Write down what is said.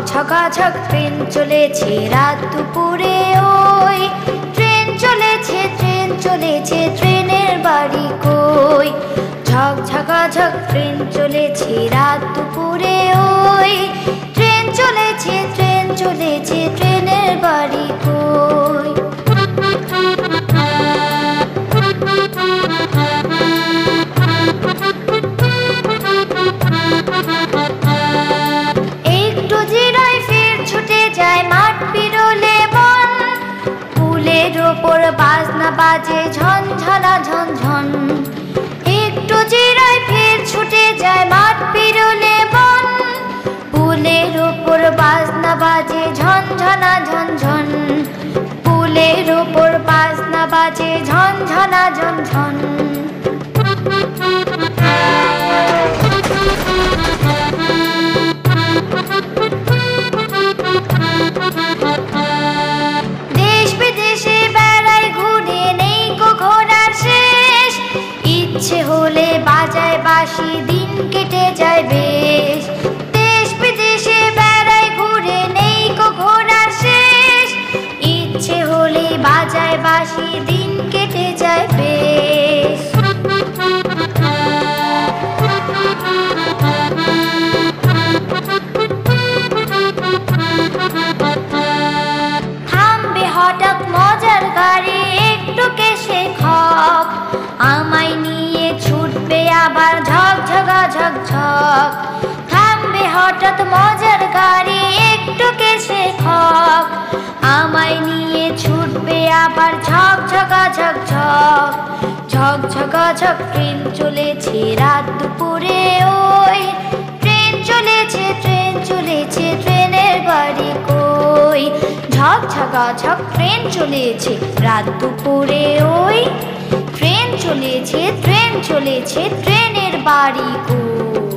ঝকাঝক train চলেছে রাত দুপুরে ওই ট্রেন চলেছে ট্রেনের বাড়ি কই ঝক ঝকাঝক ট্রেন চলেছে রাত দুপুরে ওই ট্রেন চলেছে ট্রেনের বাড়ি কই একটু জিরাই ফের ছুটে যায় মাঠ পেরোলে বন পুলের ওপর বাজনা বাজে ঝনঝনা ঝনঝন একটু জিরাই ফের ছুটে যায় মাঠ পেরোলে বন পুলের ওপর বাজনা বাজে ঝনঝনা ঝনঝন পুলের ওপর বাজনা বাজে ঝনঝনা ঝনঝন দেশ বিদেশে বেড়াই ঘুরে নেই কো ঘোরার শেষ ইচ্ছে হলে বাজায় বাঁশি দিন কেটে যায় বেশ দেশ বিদেশে বেড়াই ঘুরে নেই কো ঘোরার শেষ ইচ্ছে হলে বাজায় বাঁশি দিন কেটে যায় বেশ থামবে হঠাৎ মজার গাড়ি একটু কেশে খক আমায় নিয়ে ছুটবে আবার ঝক ঝকা ঝক ঝক থামবে হঠাৎ মজার গাড়ি একটু কেশে খক আমায় নিয়ে ছুটবে আবার ঝক ঝকা ঝক ঝক ঝক ঝকা ঝক ট্রেন চলেছে রাত দুপুরে ওই ট্রেন চলেছে ট্রেনের বাড়ি কই ঝক ঝকা ঝক ট্রেন চলেছে রাত দুপুরে ওই ট্রেন চলেছে ট্রেনের বাড়ি কই